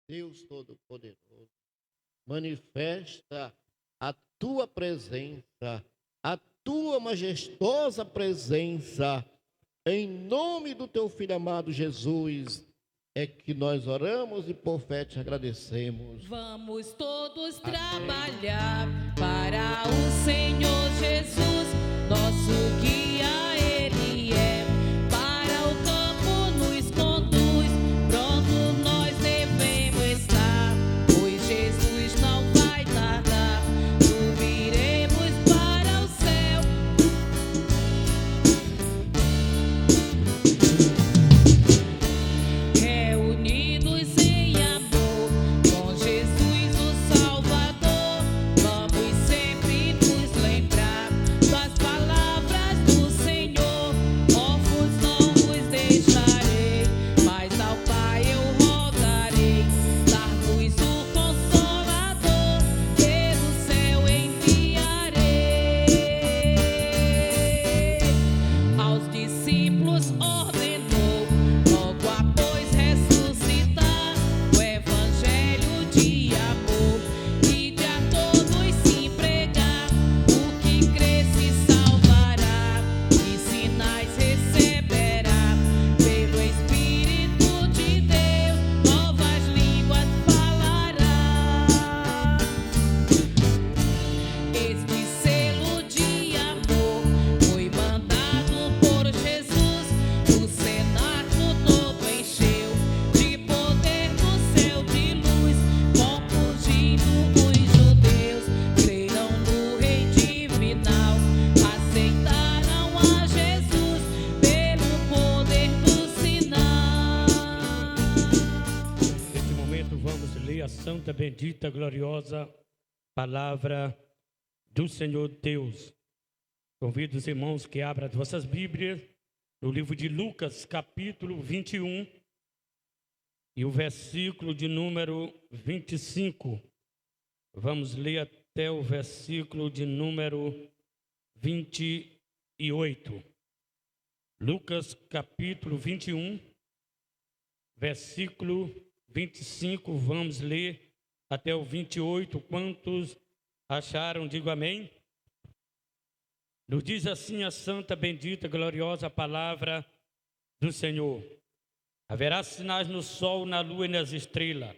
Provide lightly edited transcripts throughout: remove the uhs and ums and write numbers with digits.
Deus Todo-Poderoso, manifesta a tua presença, a tua majestosa presença, em nome do teu Filho amado Jesus, é que nós oramos e por fé te agradecemos. Vamos todos trabalhar para o Senhor Jesus, nosso guia Ele é. Para o campo nos conduz, pronto nós devemos estar, pois Jesus não vai tardar, subiremos para o céu. Reunidos em amor, com Jesus o Salvador, vamos sempre nos lembrar das palavras do Senhor. Órfãos não vos deixarei, mas ao Pai eu rogarei, dar-vos o Consolador, que do céu enviarei. Aos discípulos ordenou, logo após ressuscitar, o evangelho de amor, e de a todos se pregar. O que crê se salvará, e sinais receberá, pelo Espírito de Deus, novas línguas falará. Este selo de amor foi mandado por Jesus, o cenáculo todo encheu de poder do céu de luz, confundindo os judeus, creram no Rei divinal, aceitaram a Jesus pelo poder do sinal. Neste momento vamos ler a santa, bendita, gloriosa palavra do Senhor Deus. Convido os irmãos que abram as vossas Bíblias no livro de Lucas, capítulo 21, e o versículo de número 25. Vamos ler até o versículo de número 28. Lucas, capítulo 21, versículo 25. Vamos ler até o 28. Quantos acharam? Digo amém. Nos diz assim a santa, bendita, gloriosa palavra do Senhor. Haverá sinais no sol, na lua e nas estrelas.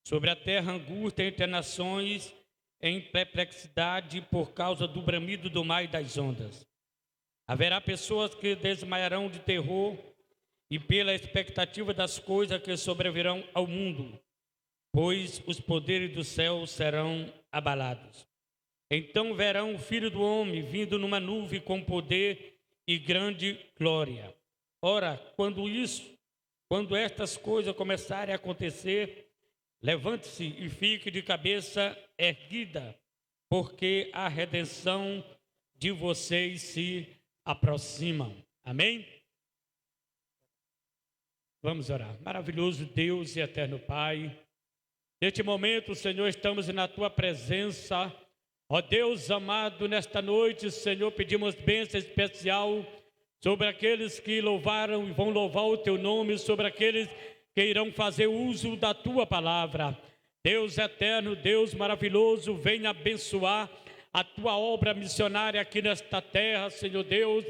Sobre a terra angústia entre as nações, em perplexidade por causa do bramido do mar e das ondas. Haverá pessoas que desmaiarão de terror e pela expectativa das coisas que sobrevirão ao mundo, pois os poderes do céu serão abalados. Então verão o Filho do Homem vindo numa nuvem com poder e grande glória. Ora, quando estas coisas começarem a acontecer, levante-se e fique de cabeça erguida, porque a redenção de vocês se aproxima. Amém? Vamos orar. Maravilhoso Deus e eterno Pai, neste momento, Senhor, estamos na Tua presença. Ó Deus amado, nesta noite, Senhor, pedimos bênção especial sobre aqueles que louvaram e vão louvar o Teu nome, sobre aqueles que irão fazer uso da Tua palavra. Deus eterno, Deus maravilhoso, venha abençoar a Tua obra missionária aqui nesta terra, Senhor Deus,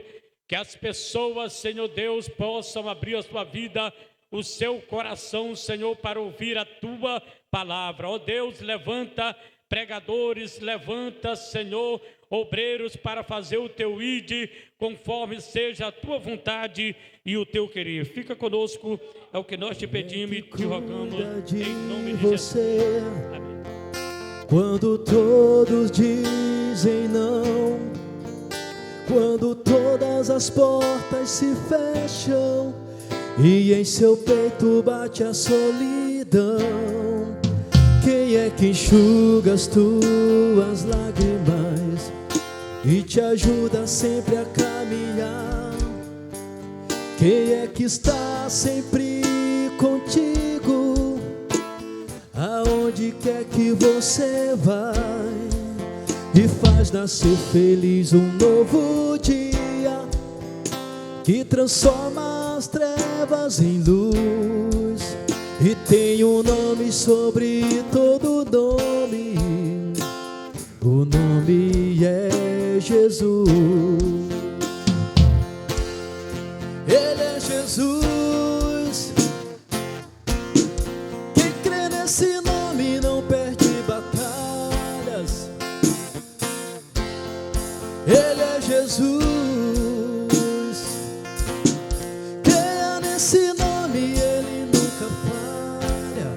que as pessoas, Senhor Deus, possam abrir a sua vida, o seu coração, Senhor, para ouvir a Tua palavra. Ó Deus, levanta pregadores, levanta, Senhor, obreiros para fazer o Teu ide, conforme seja a Tua vontade e o Teu querer. Fica conosco, é o que nós te pedimos e te rogamos em nome de Jesus. Amém. Quando todos dizem não, quando todas as portas se fecham e em seu peito bate a solidão, quem é que enxuga as tuas lágrimas e te ajuda sempre a caminhar? Quem é que está sempre contigo, aonde quer que você vai, e faz nascer feliz um novo dia que transforma as trevas em luz, e tem um nome sobre todo nome, o nome é Jesus. Ele é Jesus. Quem crê nesse nome não perde batalhas. Ele é Jesus. Creia nesse nome, ele nunca falha.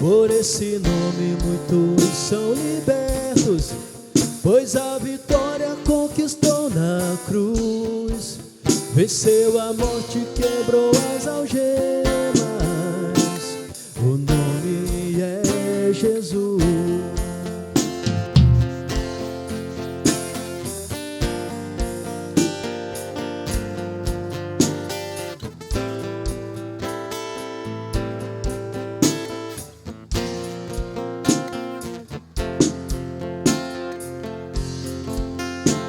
Por esse nome muitos são libertos, pois a vitória conquistou na cruz. Venceu a morte, quebrou as algemas. O nome é Jesus.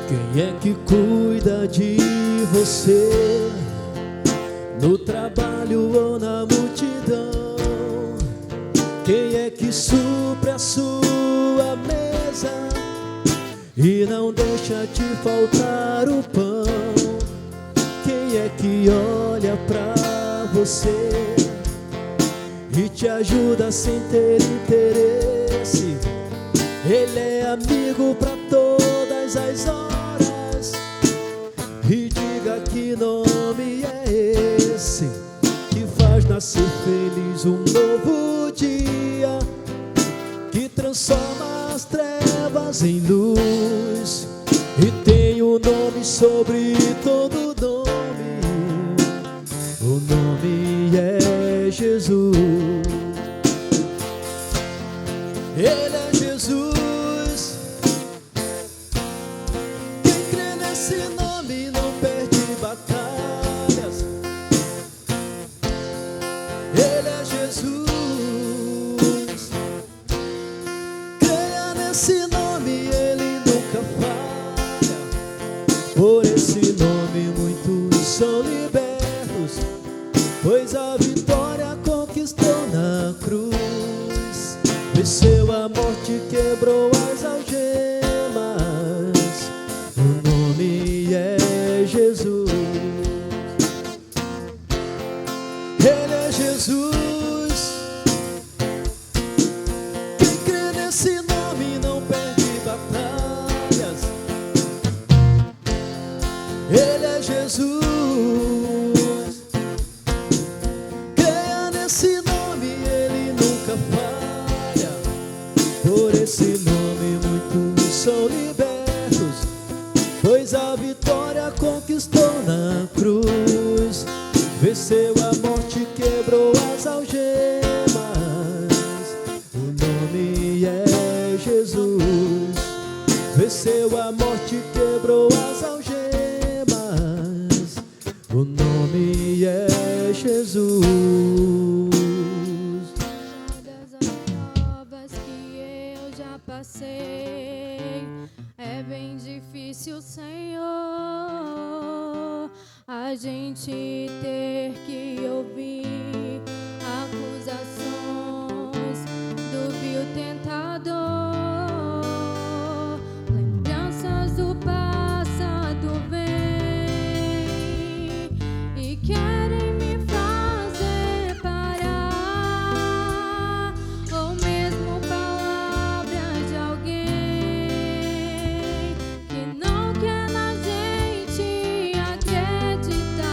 Quem é que cuida de você no trabalho ou na multidão? Quem é que supre a sua mesa e não deixa te faltar o pão? Quem é que olha pra você e te ajuda sem ter interesse? Ele é amigo pra todas as horas. E diga que nome é esse que faz nascer feliz um novo dia, que transforma as trevas em luz. E tem um nome sobre todo nome, o nome é Jesus. Ele é Jesus. Quem crê nesse nome não perde batalhas. Ele é Jesus. Creia nesse nome, ele nunca falha. Por esse nome muitos são libertos, pois a vitória conquistou na cruz. Venceu a morte, quebrou as algemas. O nome é Jesus. Ele é Jesus. Quem crê nesse nome não perde batalhas. Ele é Jesus. Creia nesse nome, ele nunca falha. Por esse nome muitos são libertos, pois a vitória conquistou na cruz. Venceu a morte, quebrou as algemas. O nome é Jesus. Venceu a morte, quebrou as algemas. O nome é Jesus. É bem difícil, Senhor, a gente ter que ouvir acusações do vil tentador. Lembranças do passado vêm e querem me fazer parar, ou mesmo palavras de alguém que não quer na gente acreditar.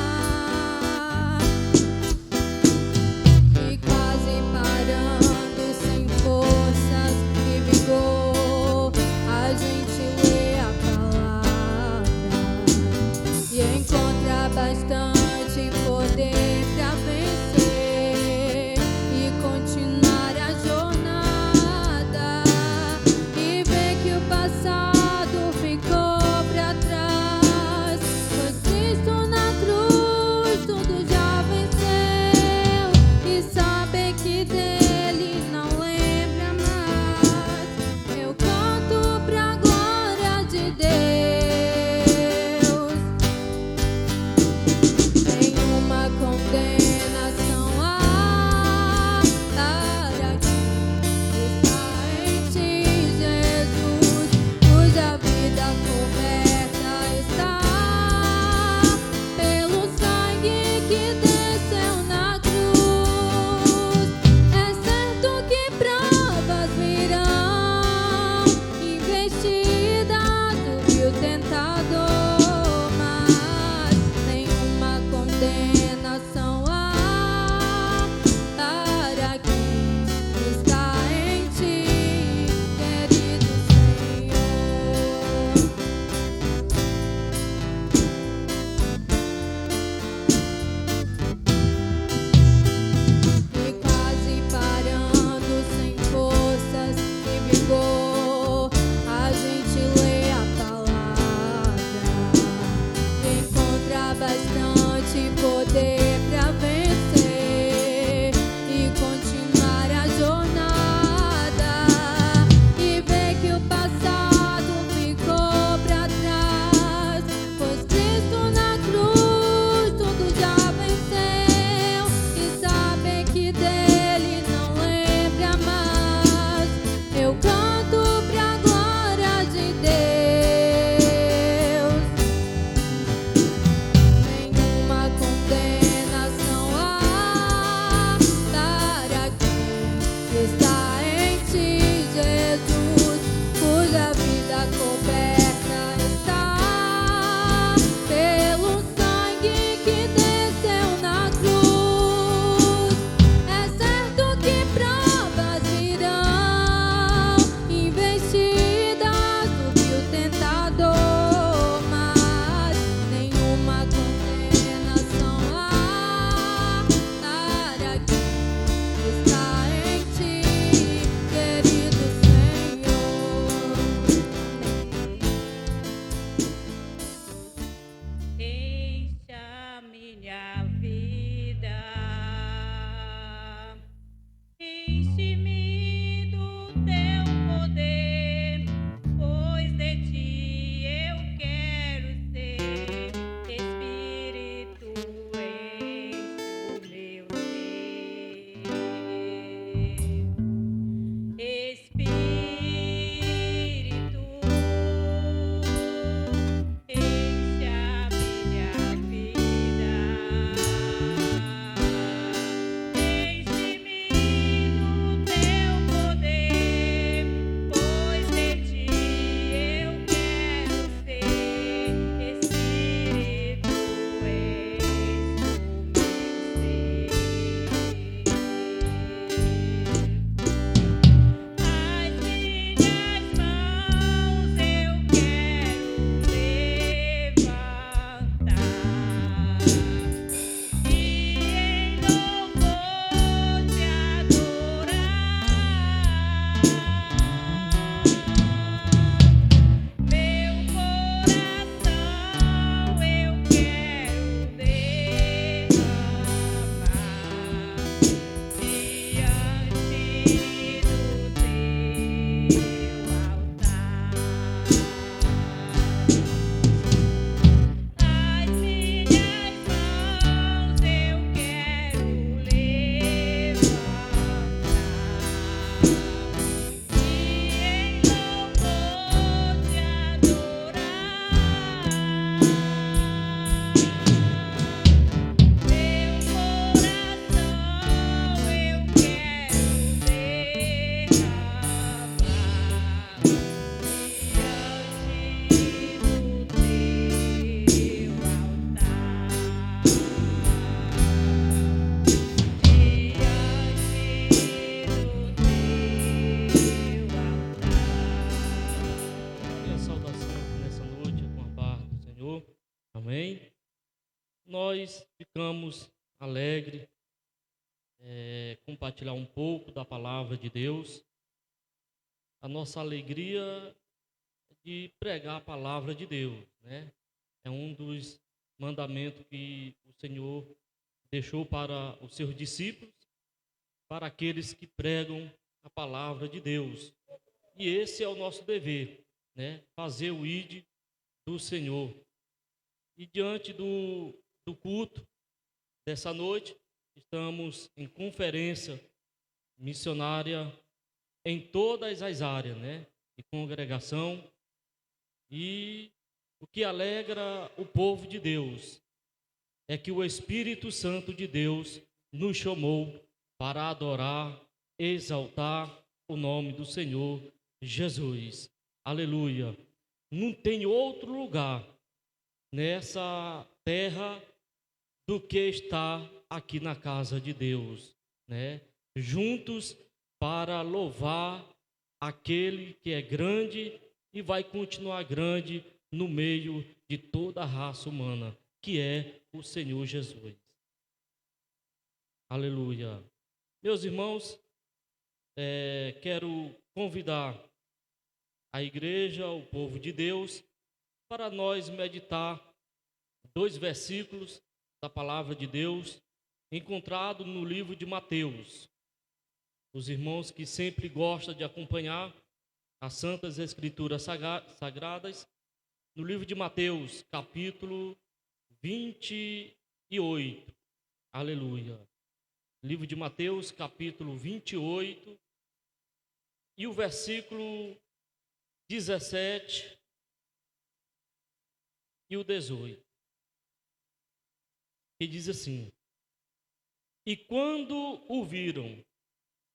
Enche-me do teu poder, pois de ti eu quero ser. Espírito, enche o meu ser. Espírito, enche a minha vida. Enche-me do teu poder, pois de ti eu quero ser. Espírito, as minhas mãos eu quero levantar e em louvor te adorar. Meu coração eu quero derramar diante do teu altar. As minhas mãos eu quero levantar e em louvor te adorar. Meu coração eu quero derramar diante do teu altar. Minha saudação nessa noite com a paz do Senhor. Amém. Nós ficamos alegres, compartilhar um pouco da palavra de Deus. A nossa alegria é de pregar a palavra de Deus, né? É um dos mandamentos que o Senhor deixou para os seus discípulos, para aqueles que pregam a palavra de Deus. E esse é o nosso dever, né? Fazer o ID do Senhor. E diante do culto dessa noite, estamos em conferência missionária em todas as áreas, né? De congregação. E o que alegra o povo de Deus é que o Espírito Santo de Deus nos chamou para adorar, exaltar o nome do Senhor Jesus. Aleluia. Não tem outro lugar nessa terra do que estar aqui na casa de Deus, né? Juntos para louvar aquele que é grande e vai continuar grande no meio de toda a raça humana, que é o Senhor Jesus. Aleluia. Meus irmãos, quero convidar a igreja, o povo de Deus, para nós meditar 2 versículos da palavra de Deus, encontrado no livro de Mateus. Os irmãos que sempre gostam de acompanhar as Santas Escrituras Sagradas, no livro de Mateus, capítulo 28. Aleluia. Livro de Mateus, capítulo 28, e o versículo 17 e o 18, que diz assim: E quando o viram,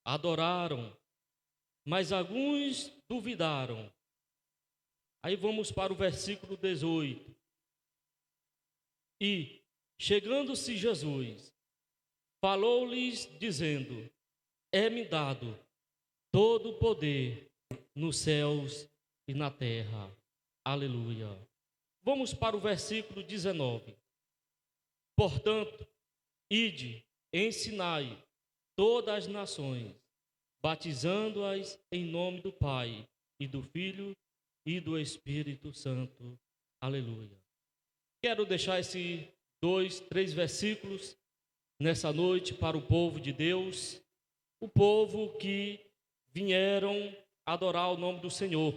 adoraram, mas alguns duvidaram. Aí vamos para o versículo 18. E, chegando-se Jesus, falou-lhes dizendo: É-me dado todo o poder nos céus e na terra. Aleluia. Vamos para o versículo 19. Portanto, ide, ensinai todas as nações, batizando-as em nome do Pai e do Filho e do Espírito Santo. Aleluia. Quero deixar esses 2, 3 versículos nessa noite para o povo de Deus, o povo que vieram adorar o nome do Senhor.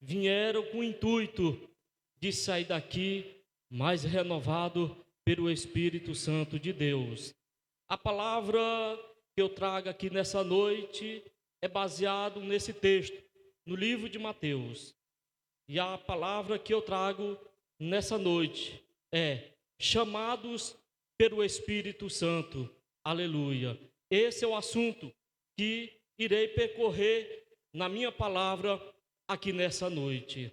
Vieram com o intuito de sair daqui mais renovado pelo Espírito Santo de Deus. A palavra que eu trago aqui nessa noite é baseado nesse texto, no livro de Mateus. E a palavra que eu trago nessa noite é chamados pelo Espírito Santo. Aleluia. Esse é o assunto que irei percorrer na minha palavra aqui nessa noite.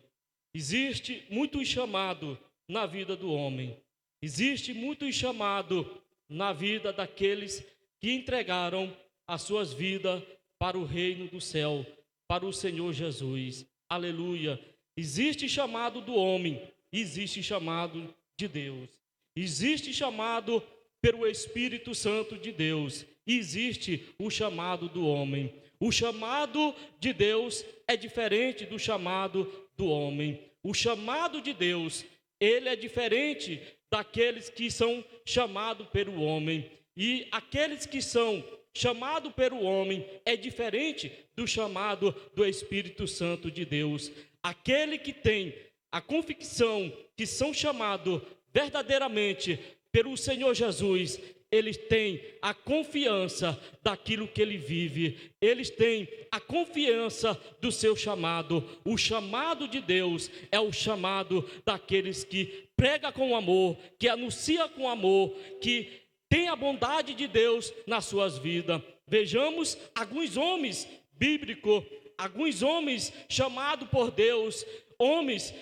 Existe muito chamado na vida do homem. Existe muito chamado na vida daqueles que entregaram as suas vidas para o reino do céu, para o Senhor Jesus. Aleluia. Existe chamado do homem, existe chamado de Deus. Existe chamado pelo Espírito Santo de Deus. Existe o chamado do homem. O chamado de Deus é diferente do chamado do homem. O chamado de Deus, ele é diferente daqueles que são chamados pelo homem. E aqueles que são chamados pelo homem é diferente do chamado do Espírito Santo de Deus. Aquele que tem a convicção que são chamados verdadeiramente pelo Senhor Jesus, eles têm a confiança daquilo que ele vive, eles têm a confiança do seu chamado. O chamado de Deus é o chamado daqueles que pregam com amor, que anunciam com amor, que tem a bondade de Deus nas suas vidas. Vejamos alguns homens bíblicos, alguns homens chamados por Deus, homens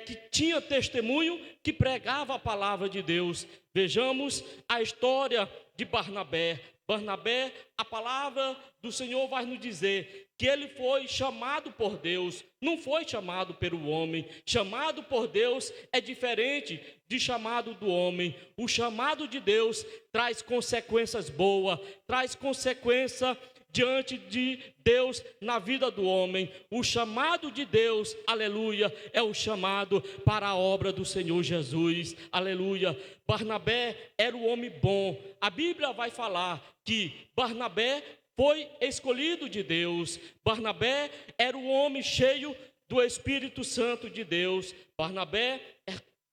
que tinham testemunho, que pregavam a palavra de Deus. Vejamos a história de Barnabé. Barnabé, a palavra do Senhor vai nos dizer que ele foi chamado por Deus, não foi chamado pelo homem. Chamado por Deus é diferente de chamado do homem. O chamado de Deus traz consequências boas, traz consequência diante de Deus na vida do homem. O chamado de Deus, aleluia, é o chamado para a obra do Senhor Jesus, aleluia. Barnabé era um homem bom. A Bíblia vai falar que Barnabé foi escolhido de Deus. Barnabé era um homem cheio do Espírito Santo de Deus. Barnabé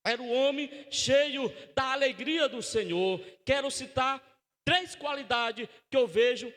era um homem cheio da alegria do Senhor. Quero citar 3 qualidades que eu vejo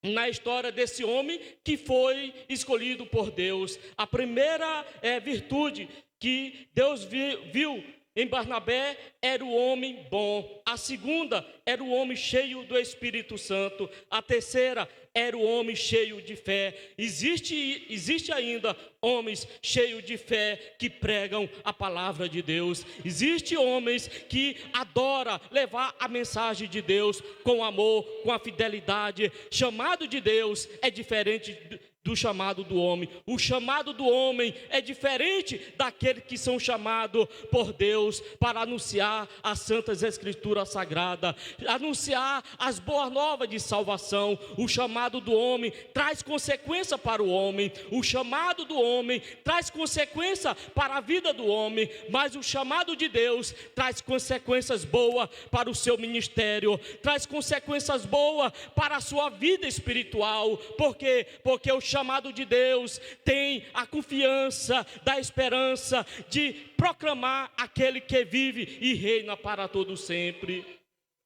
na história desse homem que foi escolhido por Deus. A primeira virtude que Deus viu em Barnabé era o homem bom. A segunda era o homem cheio do Espírito Santo. A terceira era o homem cheio de fé. Existe ainda homens cheios de fé que pregam a palavra de Deus. Existem homens que adoram levar a mensagem de Deus com amor, com a fidelidade. Chamado de Deus é diferente do chamado do homem. O chamado do homem é diferente daqueles que são chamados por Deus para anunciar as santas escrituras sagradas, anunciar as boas novas de salvação. O chamado do homem traz consequência para o homem. O chamado do homem traz consequência para a vida do homem, mas o chamado de Deus traz consequências boas para o seu ministério, traz consequências boas para a sua vida espiritual. Por quê? Porque o chamado de Deus tem a confiança da esperança de proclamar aquele que vive e reina para todo sempre.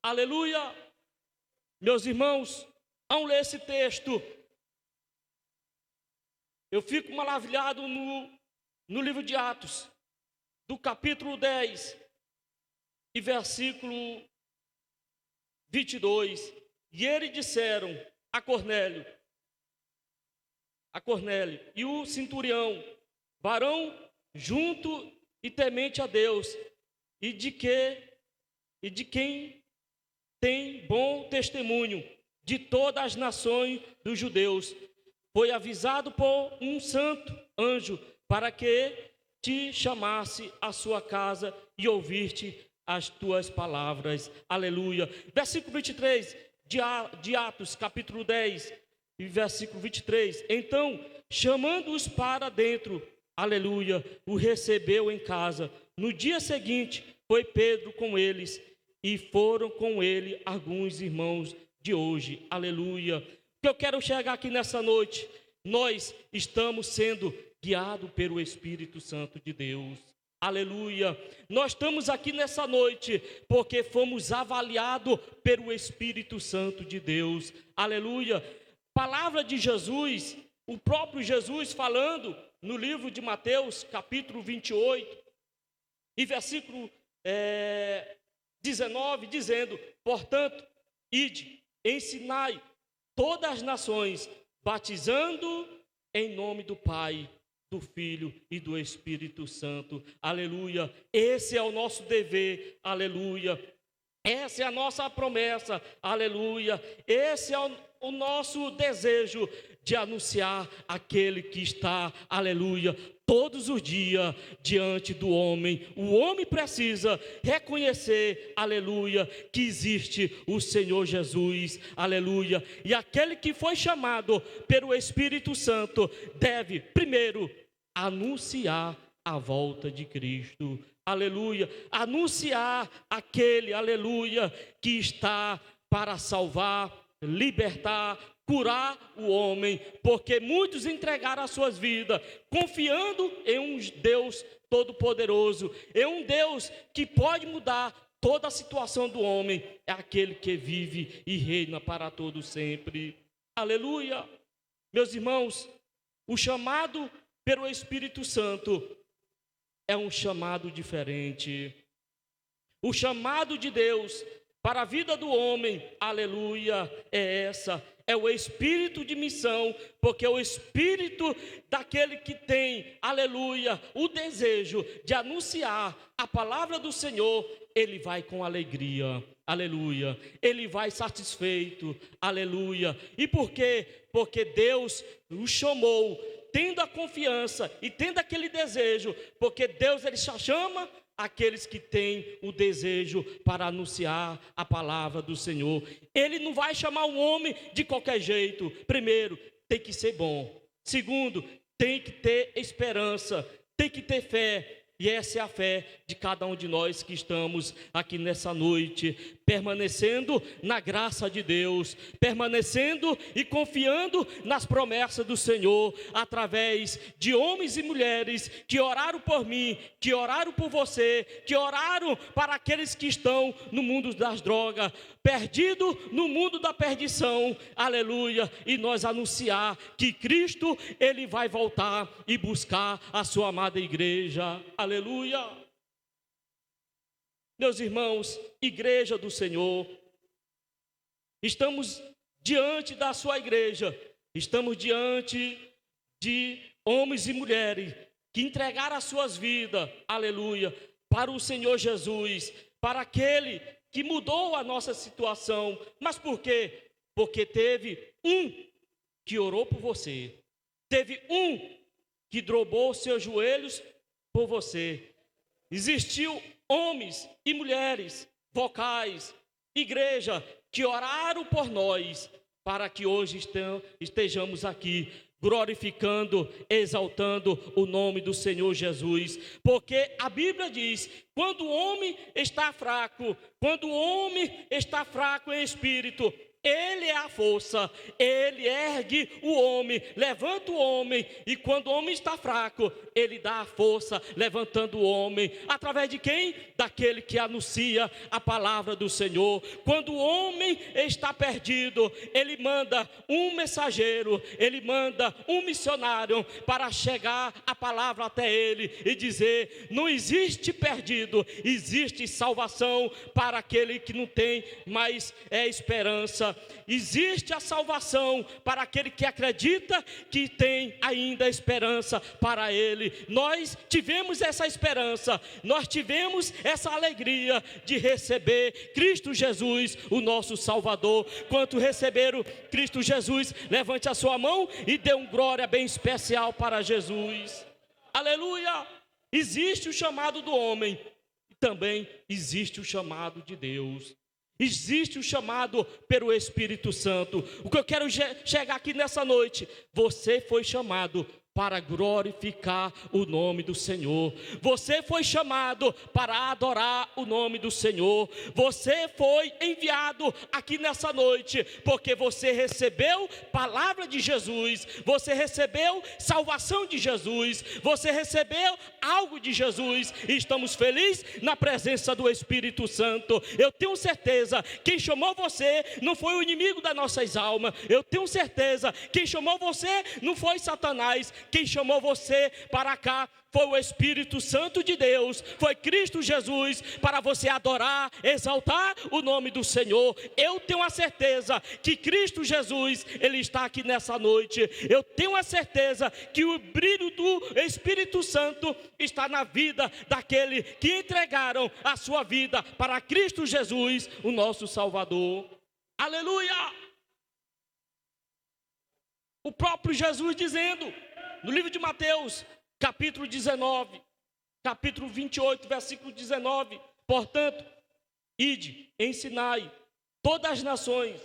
Aleluia! Meus irmãos, ao ler esse texto, eu fico maravilhado no livro de Atos, do capítulo 10 e versículo 22. E eles disseram a Cornélio e o centurião, varão junto e temente a Deus, e de quem tem bom testemunho de todas as nações dos judeus, foi avisado por um santo anjo para que te chamasse à sua casa e ouviste as tuas palavras. Aleluia. Versículo 23 de Atos, capítulo 10 e versículo 23. Então, chamando-os para dentro, aleluia, o recebeu em casa. No dia seguinte, foi Pedro com eles, e foram com ele alguns irmãos de hoje, aleluia. que eu quero chegar aqui nessa noite, nós estamos sendo guiados pelo Espírito Santo de Deus. Aleluia. Nós estamos aqui nessa noite porque fomos avaliados pelo Espírito Santo de Deus. Aleluia. Palavra de Jesus, o próprio Jesus falando no livro de Mateus, capítulo 28, e versículo 19, dizendo: portanto, ide, ensinai todas as nações, batizando em nome do Pai, do Filho e do Espírito Santo. Aleluia. Esse é o nosso dever. Aleluia. Essa é a nossa promessa. Aleluia. Esse é o nosso desejo de anunciar aquele que está, aleluia, todos os dias diante do homem. O homem precisa reconhecer, aleluia, que existe o Senhor Jesus, aleluia. E aquele que foi chamado pelo Espírito Santo deve, primeiro, anunciar a volta de Cristo, aleluia. Anunciar aquele, aleluia, que está para salvar, libertar, curar o homem, porque muitos entregaram as suas vidas, confiando em um Deus todo-poderoso, em um Deus que pode mudar toda a situação do homem. É aquele que vive e reina para todo sempre. Aleluia. Meus irmãos, o chamado pelo Espírito Santo é um chamado diferente. O chamado de Deus para a vida do homem, aleluia, é o espírito de missão, porque o espírito daquele que tem, aleluia, o desejo de anunciar a palavra do Senhor, ele vai com alegria, aleluia, ele vai satisfeito, aleluia. E por quê? Porque Deus o chamou, tendo a confiança e tendo aquele desejo, porque Deus, ele só chama aqueles que têm o desejo para anunciar a palavra do Senhor. Ele não vai chamar um homem de qualquer jeito. Primeiro, tem que ser bom. Segundo, tem que ter esperança, tem que ter fé. E essa é a fé de cada um de nós que estamos aqui nessa noite, permanecendo na graça de Deus, permanecendo e confiando nas promessas do Senhor, através de homens e mulheres que oraram por mim, que oraram por você, que oraram para aqueles que estão no mundo das drogas, perdido no mundo da perdição, aleluia. E nós anunciar que Cristo, ele vai voltar e buscar a sua amada igreja, aleluia. Meus irmãos, igreja do Senhor, estamos diante da sua igreja, estamos diante de homens e mulheres que entregaram as suas vidas, aleluia, para o Senhor Jesus, para aquele que mudou a nossa situação. Mas por quê? Porque teve um que orou por você, teve um que dobrou os seus joelhos por você. Existiu homens e mulheres, vocais, igreja, que oraram por nós, para que hoje estejamos aqui, glorificando, exaltando o nome do Senhor Jesus. Porque a Bíblia diz, quando o homem está fraco em espírito, ele é a força, ele ergue o homem, levanta o homem, e quando o homem está fraco, ele dá a força, levantando o homem, através de quem? Daquele que anuncia a palavra do Senhor. Quando o homem está perdido, ele manda um mensageiro, ele manda um missionário para chegar a palavra até ele e dizer: não existe perdido, existe salvação para aquele que não tem mais esperança. Existe a salvação para aquele que acredita que tem ainda esperança para ele. Nós tivemos essa esperança, nós tivemos essa alegria de receber Cristo Jesus, o nosso Salvador. Quanto receberam Cristo Jesus, levante a sua mão e dê um glória bem especial para Jesus. Aleluia! Existe o chamado do homem, e também existe o chamado de Deus. Existe o chamado pelo Espírito Santo. O que eu quero chegar aqui nessa noite: você foi chamado para glorificar o nome do Senhor. Você foi chamado para adorar o nome do Senhor. Você foi enviado aqui nessa noite porque você recebeu palavra de Jesus, você recebeu salvação de Jesus, você recebeu algo de Jesus e estamos felizes na presença do Espírito Santo. Eu tenho certeza, quem chamou você não foi o inimigo das nossas almas. Eu tenho certeza, quem chamou você não foi Satanás. Quem chamou você para cá foi o Espírito Santo de Deus, foi Cristo Jesus, para você adorar, exaltar o nome do Senhor. Eu tenho a certeza que Cristo Jesus, Ele está aqui nessa noite. Eu tenho a certeza que o brilho do Espírito Santo está na vida daquele que entregaram a sua vida para Cristo Jesus, o nosso Salvador. Aleluia! O próprio Jesus dizendo, no livro de Mateus, capítulo 19, capítulo 28, versículo 19, portanto, ide, ensinai todas as nações,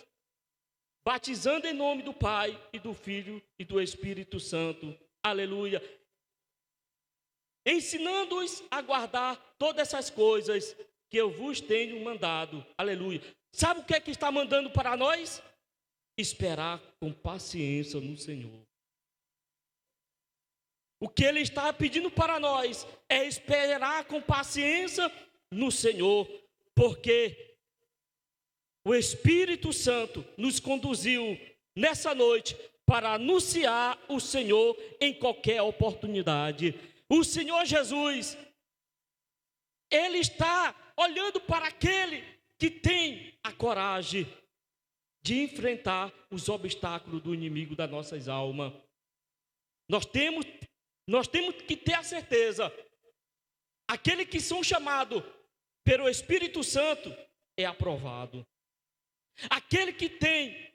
batizando em nome do Pai e do Filho e do Espírito Santo, aleluia, ensinando-os a guardar todas essas coisas que eu vos tenho mandado, aleluia. Sabe o que é que está mandando para nós? Esperar com paciência no Senhor. O que Ele está pedindo para nós é esperar com paciência no Senhor, porque o Espírito Santo nos conduziu nessa noite para anunciar o Senhor em qualquer oportunidade. O Senhor Jesus, Ele está olhando para aquele que tem a coragem de enfrentar os obstáculos do inimigo das nossas almas. Nós temos que ter a certeza, aquele que são chamados pelo Espírito Santo é aprovado. Aquele que tem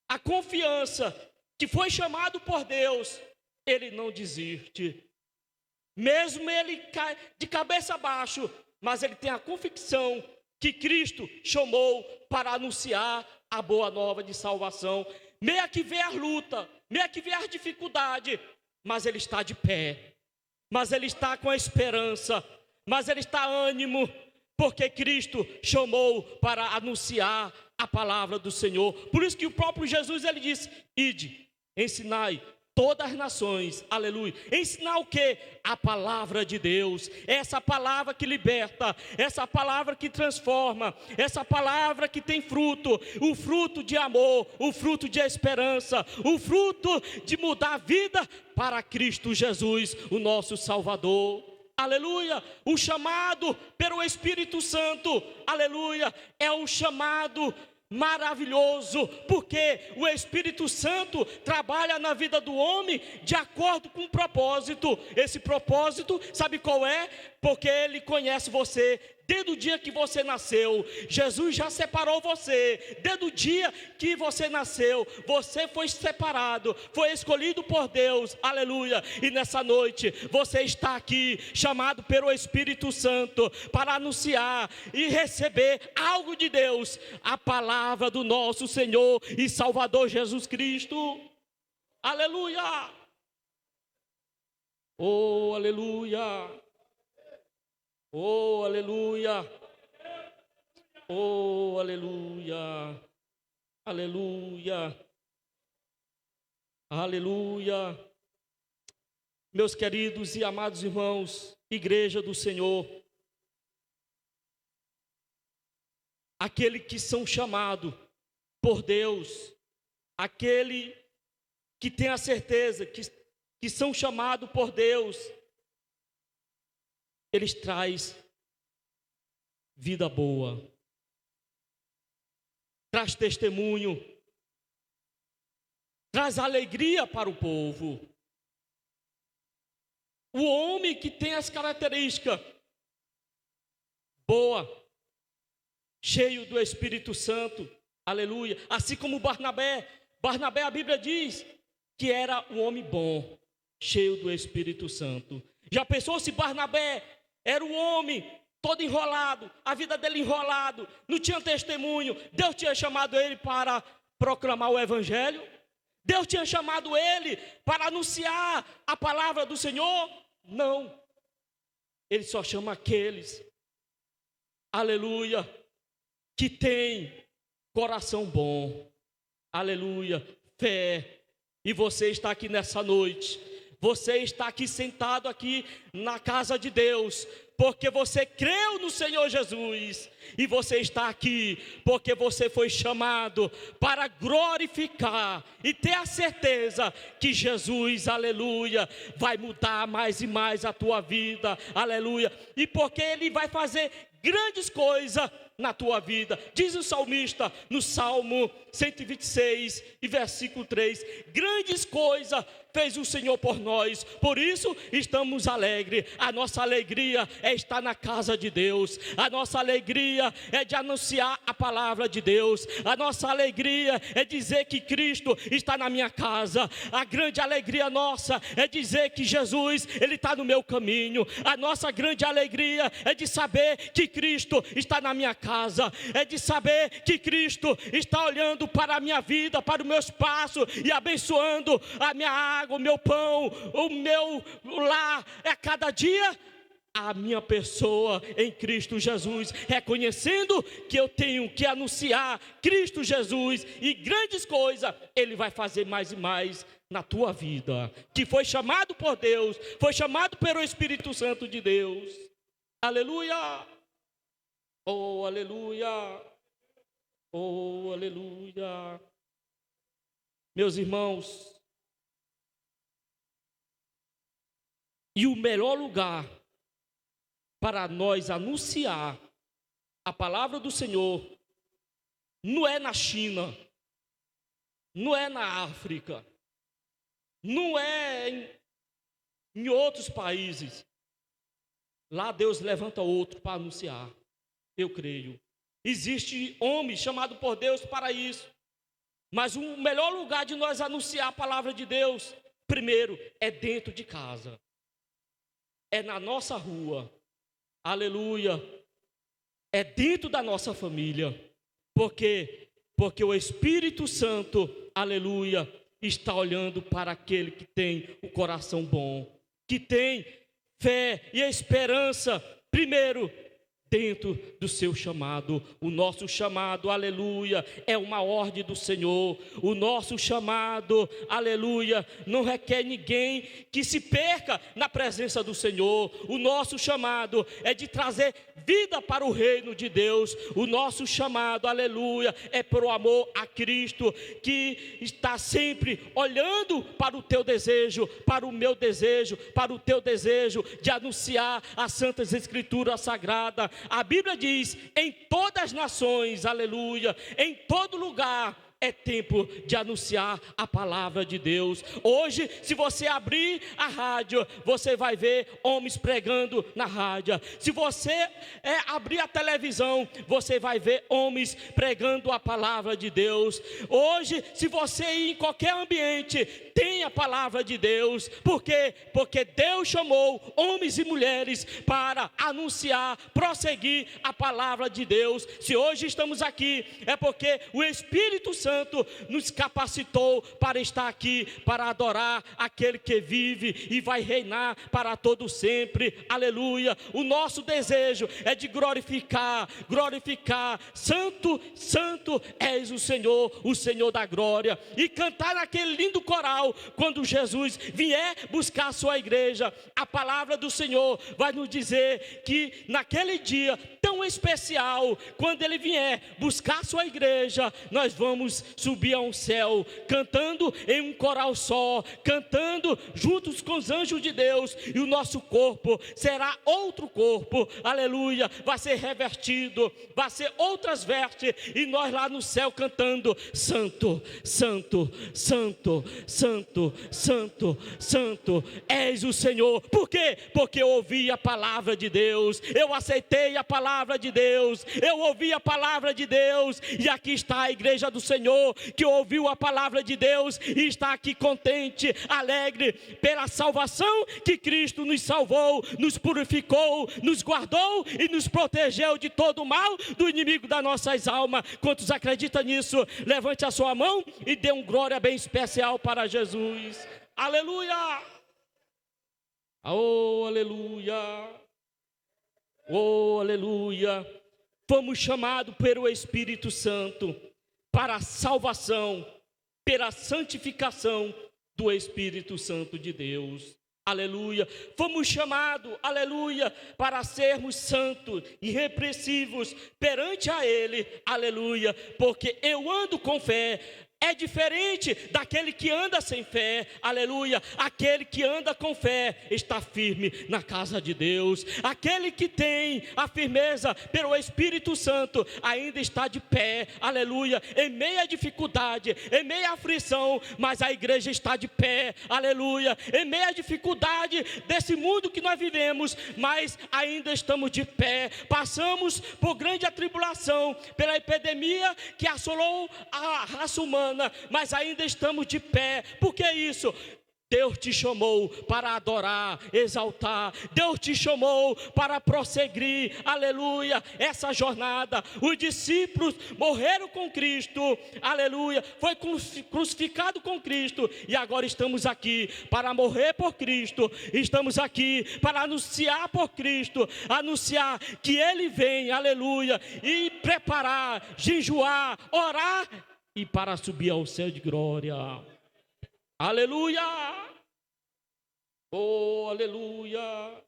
a confiança que foi chamado por Deus, ele não desiste. Mesmo ele cai de cabeça abaixo, mas ele tem a convicção que Cristo chamou para anunciar a boa nova de salvação. Meia que vê a luta, meia que vê a dificuldade, mas ele está de pé, mas ele está com a esperança, mas ele está ânimo, porque Cristo chamou para anunciar a palavra do Senhor. Por isso que o próprio Jesus, ele disse, ide, ensinai todas as nações, aleluia. Ensinar o quê? A palavra de Deus, essa palavra que liberta, essa palavra que transforma, essa palavra que tem fruto, o fruto de amor, o fruto de esperança, o fruto de mudar a vida para Cristo Jesus, o nosso Salvador. Aleluia, o chamado pelo Espírito Santo, aleluia, é um chamado maravilhoso, porque o Espírito Santo trabalha na vida do homem de acordo com um propósito. Esse propósito, sabe qual é? Porque Ele conhece você desde o dia que você nasceu. Jesus já separou você desde o dia que você nasceu. Você foi separado, foi escolhido por Deus, aleluia. E nessa noite você está aqui chamado pelo Espírito Santo para anunciar e receber algo de Deus, a palavra do nosso Senhor e Salvador Jesus Cristo. Aleluia. Oh, aleluia. Oh, aleluia. Oh, aleluia. Aleluia. Aleluia. Meus queridos e amados irmãos, igreja do Senhor, aquele que são chamados por Deus, aquele que tem a certeza que são chamados por Deus, eles trazem vida boa, traz testemunho, traz alegria para o povo. O homem que tem as características boa, cheio do Espírito Santo, aleluia. Assim como Barnabé, a Bíblia diz que era um homem bom, cheio do Espírito Santo. Já pensou se Barnabé era um homem todo enrolado, a vida dele enrolado, não tinha testemunho, Deus tinha chamado ele para proclamar o Evangelho? Deus tinha chamado ele para anunciar a palavra do Senhor? Não. Ele só chama aqueles, aleluia, que tem coração bom, aleluia, fé. E você está aqui nessa noite, você está aqui sentado aqui na casa de Deus, porque você creu no Senhor Jesus, e você está aqui porque você foi chamado para glorificar e ter a certeza que Jesus, aleluia, vai mudar mais e mais a tua vida, aleluia, e porque Ele vai fazer grandes coisas na tua vida. Diz o salmista no Salmo 126 e versículo 3, grandes coisas fez o Senhor por nós, por isso estamos alegres. A nossa alegria é estar na casa de Deus, a nossa alegria é de anunciar a palavra de Deus, a nossa alegria é dizer que Cristo está na minha casa, a grande alegria nossa é dizer que Jesus, Ele está no meu caminho, a nossa grande alegria é de saber que Cristo está na minha casa, é de saber que Cristo está olhando para a minha vida, para o meu espaço e abençoando a minha água, o meu pão, o meu lar, é cada dia a minha pessoa em Cristo Jesus, reconhecendo que eu tenho que anunciar Cristo Jesus, e grandes coisas Ele vai fazer mais e mais na tua vida, que foi chamado por Deus, foi chamado pelo Espírito Santo de Deus, aleluia, oh aleluia, oh aleluia. Meus irmãos, e o melhor lugar para nós anunciar a palavra do Senhor não é na China, não é na África, não é em outros países. Lá Deus levanta outro para anunciar, eu creio. Existe homem chamado por Deus para isso. Mas o melhor lugar de nós anunciar a palavra de Deus, primeiro, é dentro de casa. É na nossa rua. Aleluia. É dentro da nossa família. Por quê? Porque o Espírito Santo, aleluia, está olhando para aquele que tem o coração bom, que tem fé e a esperança, primeiro, dentro do seu chamado. O nosso chamado, aleluia, é uma ordem do Senhor. O nosso chamado, aleluia, não requer ninguém que se perca na presença do Senhor. O nosso chamado é de trazer vida para o reino de Deus. O nosso chamado, aleluia, é por amor a Cristo, que está sempre olhando para o teu desejo, para o meu desejo, para o teu desejo de anunciar as Santas Escrituras Sagradas. A Bíblia diz, em todas as nações, aleluia, em todo lugar, é tempo de anunciar a palavra de Deus. Hoje, se você abrir a rádio, você vai ver homens pregando na rádio. Se você abrir a televisão, você vai ver homens pregando a palavra de Deus. Hoje, se você ir em qualquer ambiente, tem a palavra de Deus. Por quê? Porque Deus chamou homens e mulheres para anunciar, prosseguir a palavra de Deus. Se hoje estamos aqui, é porque o Espírito Santo nos capacitou para estar aqui, para adorar aquele que vive e vai reinar para todo sempre, aleluia. O nosso desejo é de glorificar, santo, santo és o Senhor da glória, e cantar naquele lindo coral, quando Jesus vier buscar a sua igreja. A palavra do Senhor vai nos dizer que naquele dia tão especial, quando Ele vier buscar a sua igreja, nós vamos subir a um céu, cantando em um coral só, cantando juntos com os anjos de Deus, e o nosso corpo será outro corpo, aleluia, vai ser revertido, vai ser outras vestes, e nós lá no céu cantando, santo, santo, santo, santo, santo, santo, és o Senhor. Por quê? Porque eu ouvi a palavra de Deus, eu aceitei a palavra de Deus, eu ouvi a palavra de Deus, e aqui está a igreja do Senhor, Senhor, que ouviu a palavra de Deus e está aqui contente, alegre pela salvação que Cristo nos salvou, nos purificou, nos guardou e nos protegeu de todo o mal do inimigo das nossas almas. Quantos acreditam nisso? Levante a sua mão e dê um glória bem especial para Jesus. Aleluia! Oh, aleluia! Oh, aleluia! Fomos chamados pelo Espírito Santo para a salvação, pela santificação do Espírito Santo de Deus. Aleluia. Fomos chamados, aleluia, para sermos santos, irrepreensíveis perante a Ele. Aleluia. Porque eu ando com fé. É diferente daquele que anda sem fé, aleluia. Aquele que anda com fé está firme na casa de Deus. Aquele que tem a firmeza pelo Espírito Santo ainda está de pé, aleluia. Em meia dificuldade, em meia aflição, mas a igreja está de pé, aleluia. Em meia dificuldade desse mundo que nós vivemos, mas ainda estamos de pé. Passamos por grande atribulação, pela epidemia que assolou a raça humana, mas ainda estamos de pé. Por que isso? Deus te chamou para adorar, exaltar. Deus te chamou para prosseguir, aleluia, essa jornada. Os discípulos morreram com Cristo, aleluia, foi crucificado com Cristo, e agora estamos aqui para morrer por Cristo. Estamos aqui para anunciar por Cristo, anunciar que Ele vem, aleluia, e preparar, jejuar, orar, e para subir ao céu de glória. Aleluia! Oh, aleluia!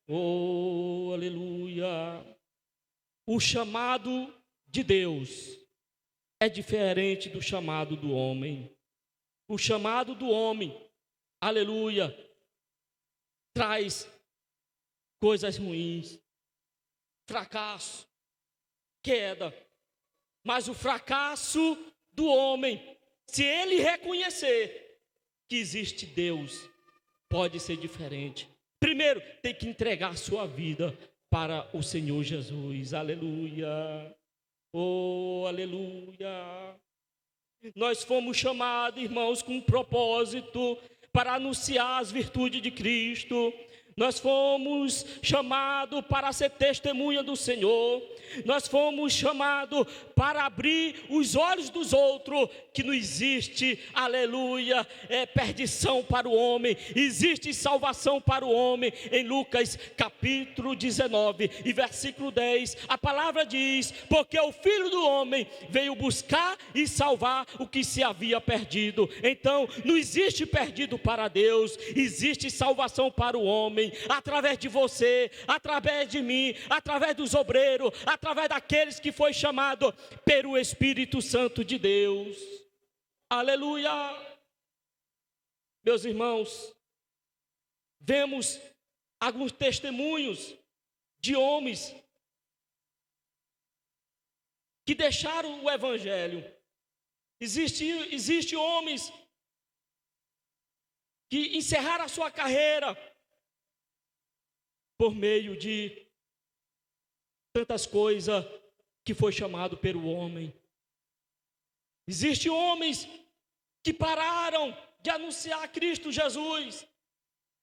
Oh, aleluia! O chamado de Deus é diferente do chamado do homem. O chamado do homem, aleluia, traz coisas ruins, fracasso, queda. Mas o fracasso do homem, se ele reconhecer que existe Deus, pode ser diferente. Primeiro, tem que entregar sua vida para o Senhor Jesus. Aleluia. Oh, aleluia. Nós fomos chamados, irmãos, com um propósito para anunciar as virtudes de Cristo. Nós fomos chamados para ser testemunha do Senhor. Nós fomos chamados para abrir os olhos dos outros, que não existe, aleluia, perdição para o homem, existe salvação para o homem. Em Lucas capítulo 19 e versículo 10, a palavra diz: porque o Filho do Homem veio buscar e salvar o que se havia perdido. Então, não existe perdido para Deus, existe salvação para o homem, através de você, através de mim, através dos obreiros, através daqueles que foi chamado pelo Espírito Santo de Deus. Aleluia! Meus irmãos, vemos alguns testemunhos de homens que deixaram o Evangelho. Existe homens que encerraram a sua carreira por meio de tantas coisas que foi chamado pelo homem. Existem homens que pararam de anunciar Cristo Jesus,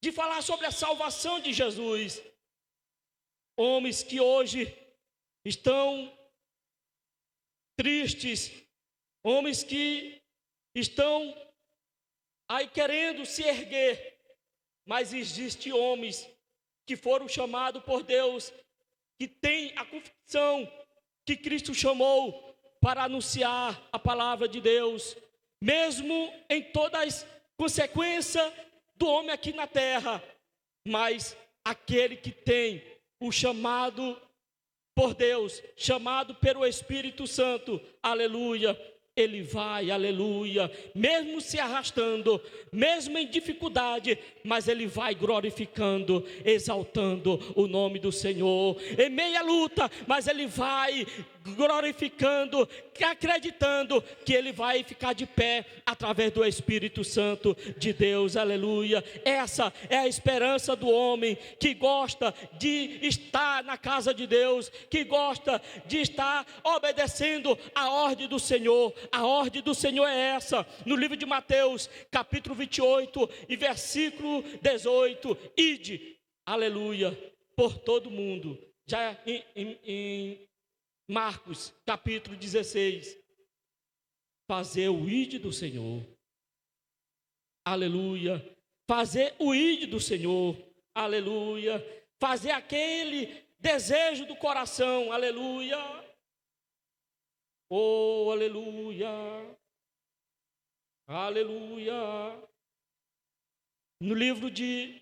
de falar sobre a salvação de Jesus. Homens que hoje estão tristes, homens que estão aí querendo se erguer, mas existem homens que foram chamados por Deus, que têm a convicção que Cristo chamou para anunciar a palavra de Deus, mesmo em todas as consequências do homem aqui na terra. Mas aquele que tem o chamado por Deus, chamado pelo Espírito Santo, aleluia, ele vai, aleluia, mesmo se arrastando, mesmo em dificuldade, mas ele vai glorificando, exaltando o nome do Senhor. Em meia luta, mas ele vai glorificando, acreditando que ele vai ficar de pé através do Espírito Santo de Deus, aleluia. Essa é a esperança do homem que gosta de estar na casa de Deus, que gosta de estar obedecendo a ordem do Senhor. A ordem do Senhor é essa, no livro de Mateus, capítulo 28 e versículo 18: ide, aleluia, por todo mundo. Já em Marcos, capítulo 16, fazer o ide do Senhor, aleluia, fazer o ide do Senhor, aleluia, fazer aquele desejo do coração, aleluia, oh, aleluia, aleluia. No livro de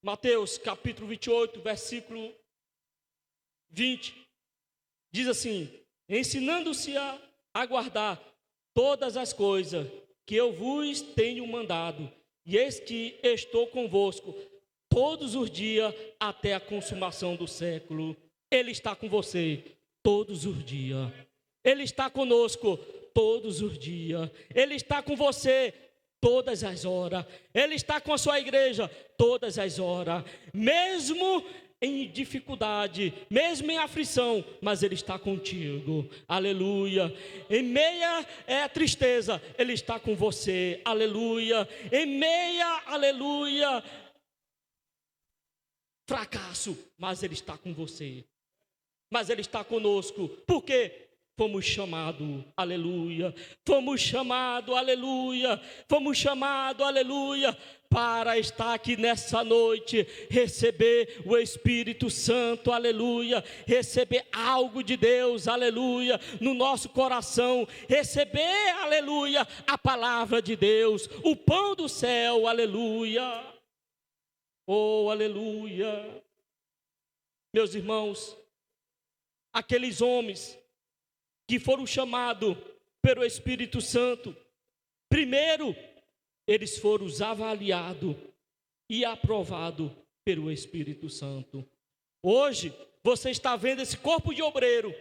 Mateus, capítulo 28, versículo 20, diz assim: ensinando-se a guardar todas as coisas que eu vos tenho mandado, e eis que estou convosco todos os dias até a consumação do século. Ele está com você todos os dias. Ele está conosco todos os dias. Ele está com você todas as horas. Ele está com a sua igreja todas as horas. Mesmo em dificuldade, mesmo em aflição, mas Ele está contigo, aleluia. Em meia tristeza, Ele está com você, aleluia. Em meia, aleluia, fracasso, mas Ele está com você, mas Ele está conosco. Por quê? Fomos chamados, aleluia, fomos chamados, aleluia, fomos chamados, aleluia, para estar aqui nessa noite, receber o Espírito Santo, aleluia, receber algo de Deus, aleluia, no nosso coração, receber, aleluia, a palavra de Deus, o pão do céu, aleluia, oh, aleluia. Meus irmãos, aqueles homens que foram chamados pelo Espírito Santo, primeiro, eles foram avaliados e aprovados pelo Espírito Santo. Hoje, você está vendo esse corpo de obreiro,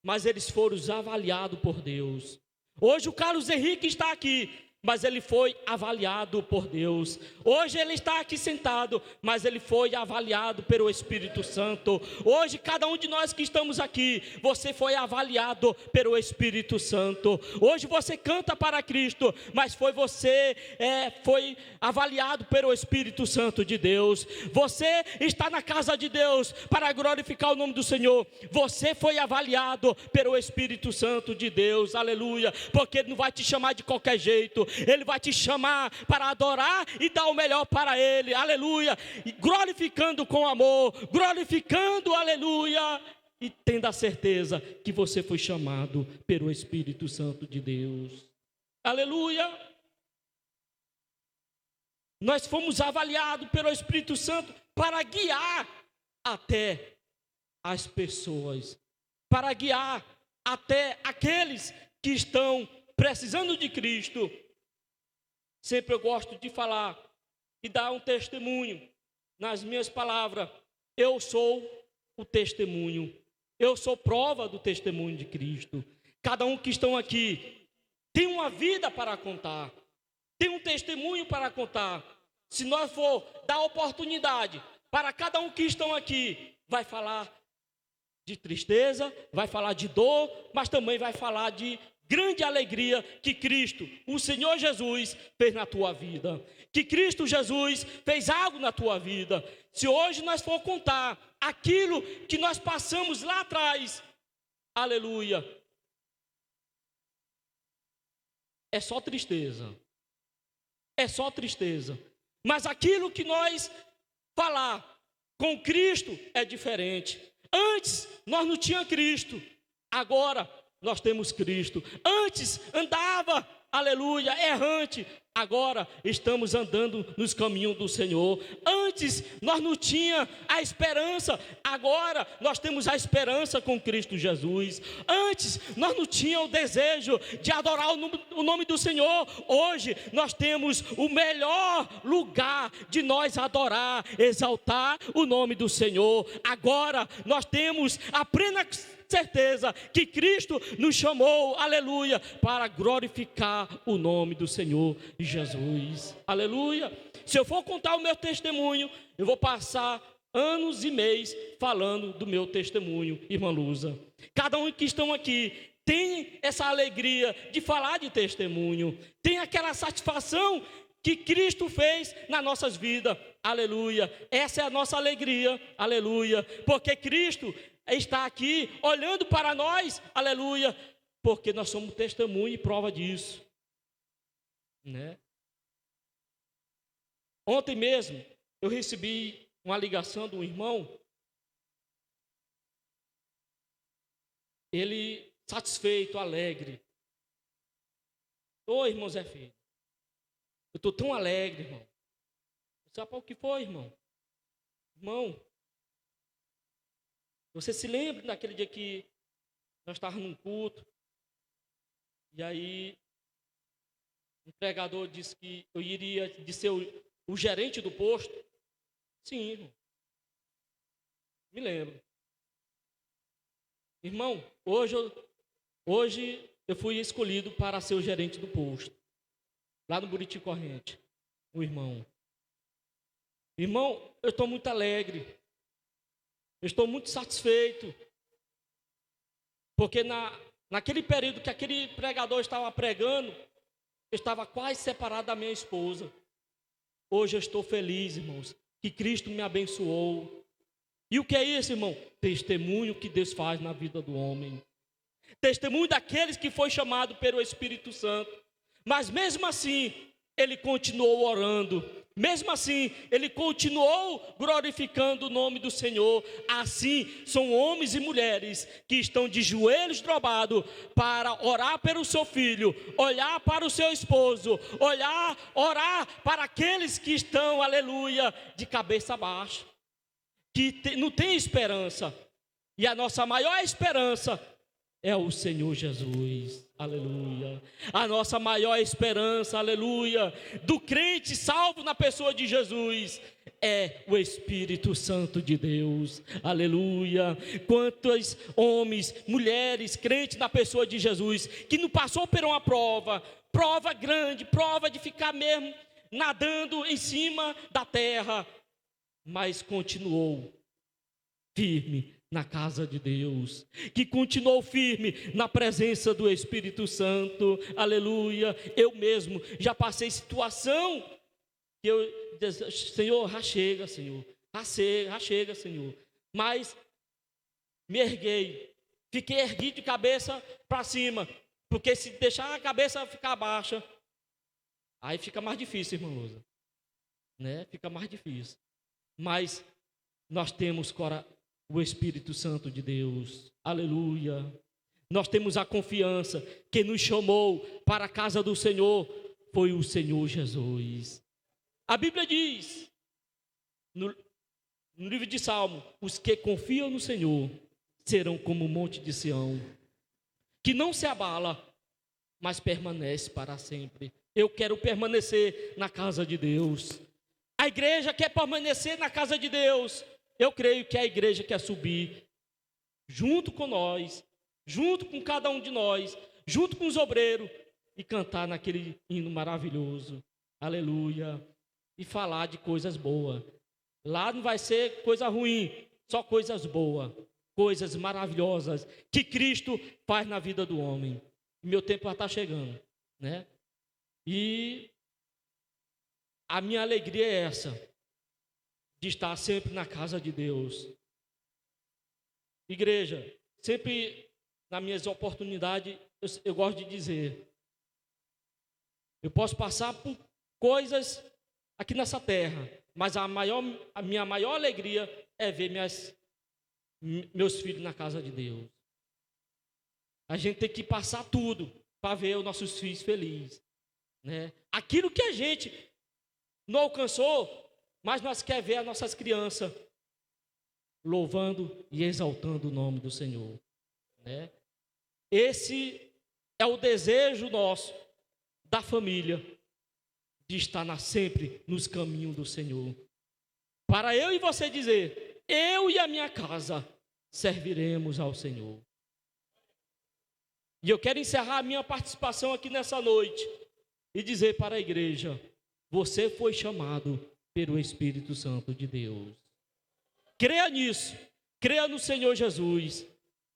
mas eles foram avaliados por Deus. Hoje o Carlos Henrique está aqui, mas ele foi avaliado por Deus. Hoje ele está aqui sentado, mas ele foi avaliado pelo Espírito Santo. Hoje cada um de nós que estamos aqui, você foi avaliado pelo Espírito Santo. Hoje você canta para Cristo, mas foi avaliado pelo Espírito Santo de Deus. Você está na casa de Deus para glorificar o nome do Senhor. Você foi avaliado pelo Espírito Santo de Deus, aleluia, porque Ele não vai te chamar de qualquer jeito. Ele vai te chamar para adorar e dar o melhor para Ele, aleluia, e glorificando com amor, glorificando, aleluia, e tendo a certeza que você foi chamado pelo Espírito Santo de Deus, aleluia. Nós fomos avaliados pelo Espírito Santo para guiar até as pessoas, para guiar até aqueles que estão precisando de Cristo. Sempre eu gosto de falar e dar um testemunho nas minhas palavras. Eu sou o testemunho. Eu sou prova do testemunho de Cristo. Cada um que estão aqui tem uma vida para contar. Tem um testemunho para contar. Se nós for dar oportunidade para cada um que estão aqui, vai falar de tristeza, vai falar de dor, mas também vai falar de grande alegria que Cristo, o Senhor Jesus, fez na tua vida. Que Cristo Jesus fez algo na tua vida. Se hoje nós for contar aquilo que nós passamos lá atrás, aleluia, é só tristeza. É só tristeza. Mas aquilo que nós falar com Cristo é diferente. Antes nós não tínhamos Cristo. Agora nós temos Cristo. Antes andava, aleluia, errante. Agora estamos andando nos caminhos do Senhor. Antes nós não tínhamos a esperança. Agora nós temos a esperança com Cristo Jesus. Antes nós não tínhamos o desejo de adorar o nome do Senhor. Hoje nós temos o melhor lugar de nós adorar, exaltar o nome do Senhor. Agora nós temos a plena certeza que Cristo nos chamou, aleluia, para glorificar o nome do Senhor Jesus, aleluia. Se eu for contar o meu testemunho, eu vou passar anos e meses falando do meu testemunho, irmã Luza. Cada um que estão aqui tem essa alegria de falar de testemunho, tem aquela satisfação que Cristo fez nas nossas vidas, aleluia. Essa é a nossa alegria, aleluia, porque Cristo está aqui olhando para nós, aleluia, porque nós somos testemunho e prova disso, né? Ontem mesmo eu recebi uma ligação de um irmão, ele satisfeito, alegre. Ô irmão Zé Filho, eu estou tão alegre, irmão. Sabe o que foi, irmão? Irmão, você se lembra daquele dia que nós estávamos num culto, e aí o pregador disse que eu iria de ser o gerente do posto? Sim, irmão. Me lembro. Irmão, hoje eu fui escolhido para ser o gerente do posto, lá no Buriti Corrente, o irmão. Irmão, eu estou muito alegre. Eu estou muito satisfeito, porque naquele período que aquele pregador estava pregando, eu estava quase separado da minha esposa. Hoje eu estou feliz, irmãos, que Cristo me abençoou. E o que é isso, irmão? Testemunho que Deus faz na vida do homem. Testemunho daqueles que foi chamado pelo Espírito Santo. Mas mesmo assim, ele continuou orando. Mesmo assim, ele continuou glorificando o nome do Senhor. Assim, são homens e mulheres que estão de joelhos dobrados para orar pelo seu filho, olhar para o seu esposo, orar para aqueles que estão, aleluia, de cabeça baixa, que não tem esperança. E a nossa maior esperança é o Senhor Jesus, aleluia. A nossa maior esperança, aleluia, do crente salvo na pessoa de Jesus é o Espírito Santo de Deus, aleluia. Quantos homens, mulheres, crentes na pessoa de Jesus, que não passou por uma prova grande, prova de ficar mesmo nadando em cima da terra, mas continuou firme na casa de Deus, que continuou firme na presença do Espírito Santo, aleluia. Eu mesmo já passei situação que eu dizia, Senhor, já chega, Senhor, já chega, Senhor, mas me erguei, fiquei erguido de cabeça para cima, porque se deixar a cabeça ficar baixa, aí fica mais difícil, irmã Luza, né? Fica mais difícil, mas nós temos o Espírito Santo de Deus, aleluia. Nós temos a confiança que nos chamou para a casa do Senhor, foi o Senhor Jesus. A Bíblia diz, no livro de Salmo, os que confiam no Senhor serão como o monte de Sião, que não se abala, mas permanece para sempre. Eu quero permanecer na casa de Deus. A igreja quer permanecer na casa de Deus. Eu creio que a igreja quer subir junto com nós, junto com cada um de nós, junto com os obreiros, e cantar naquele hino maravilhoso, aleluia, e falar de coisas boas. Lá não vai ser coisa ruim, só coisas boas, coisas maravilhosas que Cristo faz na vida do homem. Meu tempo já está chegando, né? E a minha alegria é essa, de estar sempre na casa de Deus. Igreja, sempre nas minhas oportunidades, eu gosto de dizer, eu posso passar por coisas aqui nessa terra, mas a minha maior alegria é ver meus filhos na casa de Deus. A gente tem que passar tudo para ver os nossos filhos felizes, né? Aquilo que a gente não alcançou, mas nós queremos ver as nossas crianças louvando e exaltando o nome do Senhor, né? Esse é o desejo nosso, da família, de estar sempre nos caminhos do Senhor. Para eu e você dizer, eu e a minha casa serviremos ao Senhor. E eu quero encerrar a minha participação aqui nessa noite e dizer para a igreja, você foi chamado pelo Espírito Santo de Deus. Creia nisso, creia no Senhor Jesus,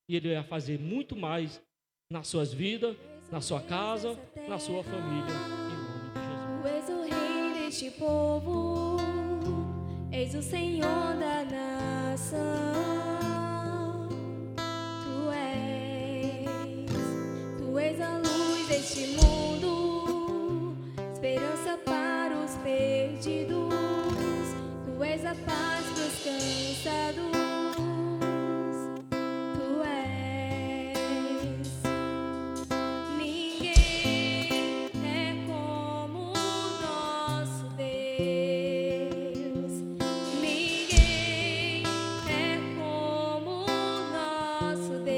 e Ele vai fazer muito mais nas suas vidas, na sua casa, na sua família, em nome de Jesus. Tu és o rei deste povo, és o Senhor da nação. Tu és a luz deste mundo, esperança para os perdidos. Tu és a paz para os cansados. Tu és. Ninguém é como o nosso Deus. Ninguém é como o nosso Deus.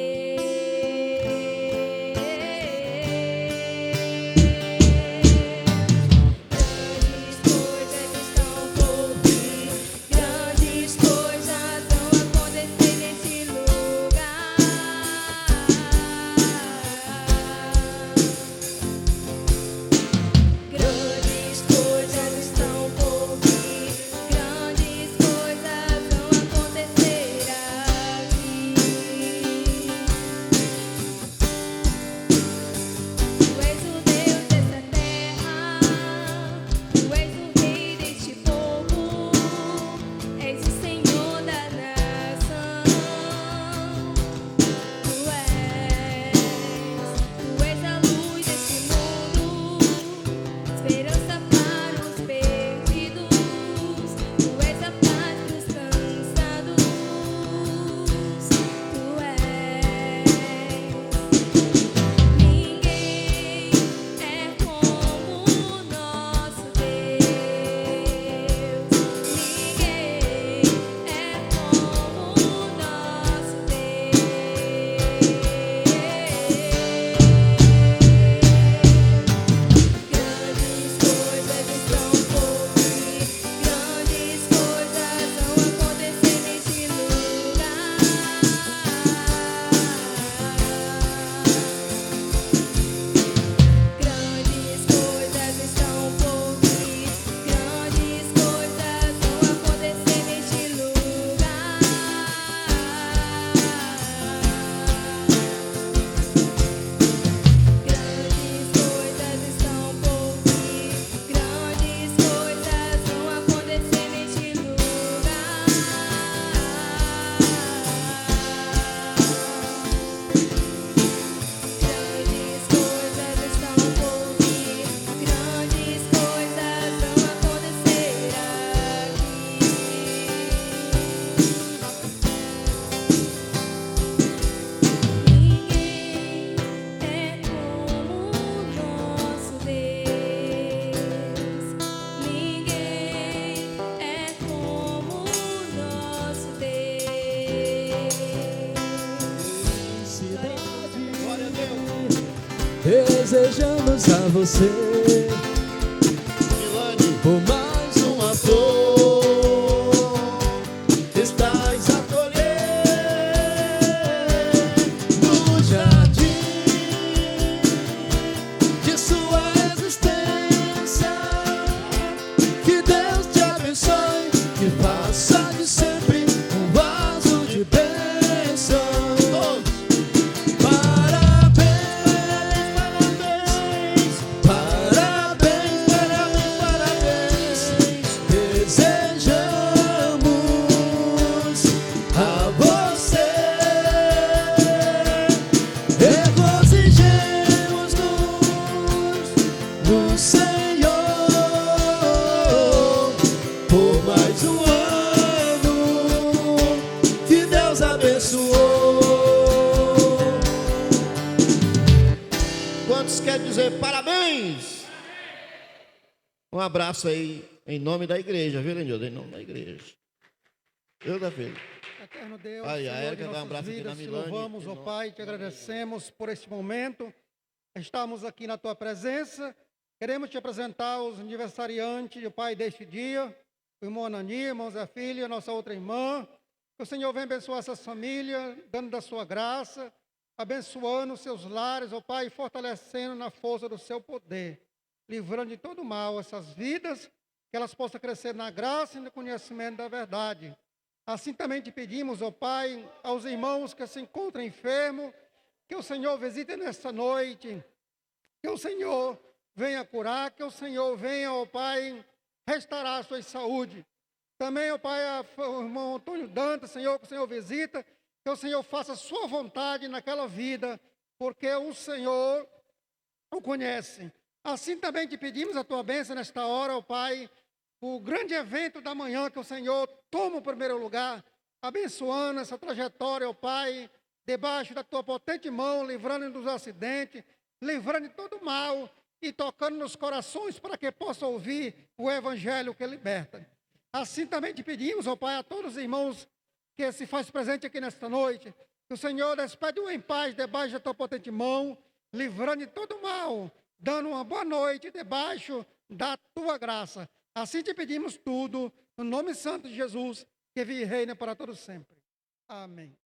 Grandes coisas estão por vir, grandes coisas vão acontecer nesse lugar. Grandes coisas estão por vir, grandes coisas vão acontecer aqui. Tu és o Deus dessa terra, tu és o rei deste povo, és o Senhor da nação. Tu és a luz deste mundo, esperança para os perdidos. Tu és a paz dos cansados. Tu és. Ninguém é como o nosso Deus. Ninguém é como o nosso Deus. Grandes coisas estão por vir, grandes coisas vão acontecer neste lugar. Grandes coisas estão por vir, grandes coisas vão acontecer neste lugar. Grandes coisas estão por vir, grandes coisas vão acontecer neste lugar. Grandes coisas estão por vir, grandes coisas vão acontecer aqui. Ninguém é como o nosso Deus. Ninguém é como o nosso Deus. Glória a Deus. Desejamos a você Milane, por mais uma flor. Estás a colher no jardim de sua existência. Que Deus te abençoe, que faça de sempre um vaso de bênção. Parabéns, parabéns, parabéns, parabéns, parabéns. quer dizer parabéns? Um abraço aí, em nome da igreja, viu, Lenildo? Em nome da igreja. Viu, da filha? Eterno Deus, Aí, a Senhor Érica de dá um nossas abraço aqui na vidas, te Milane, louvamos, em ó nome Pai, te agradecemos por este momento. Estamos aqui na tua presença. Queremos te apresentar os aniversariantes, ó Pai, deste dia. O irmão Anani, irmão Zé Filho, a nossa outra irmã. Que o Senhor venha abençoar essas famílias, dando da sua graça, abençoando os seus lares, ó Pai, fortalecendo na força do seu poder, livrando de todo mal essas vidas, que elas possam crescer na graça e no conhecimento da verdade. Assim também te pedimos, ó Pai, aos irmãos que se encontram enfermos, que o Senhor visite nesta noite, que o Senhor venha curar, que o Senhor venha, ó Pai, restaurar a sua saúde. Também, ó Pai, o irmão Antônio Dantas, Senhor, que o Senhor visita, que o Senhor faça a sua vontade naquela vida, porque o Senhor o conhece. Assim também te pedimos a tua bênção nesta hora, ó Pai, o grande evento da manhã, que o Senhor toma o primeiro lugar, abençoando essa trajetória, ó Pai, debaixo da tua potente mão, livrando dos acidentes, livrando de todo mal e tocando nos corações para que possa ouvir o evangelho que liberta. Assim também te pedimos, ó Pai, a todos os irmãos que se faz presente aqui nesta noite, que o Senhor despede-o em paz debaixo da tua potente mão, livrando de todo mal, dando uma boa noite debaixo da tua graça. Assim te pedimos tudo, no nome santo de Jesus, que vive e reina para todos sempre. Amém.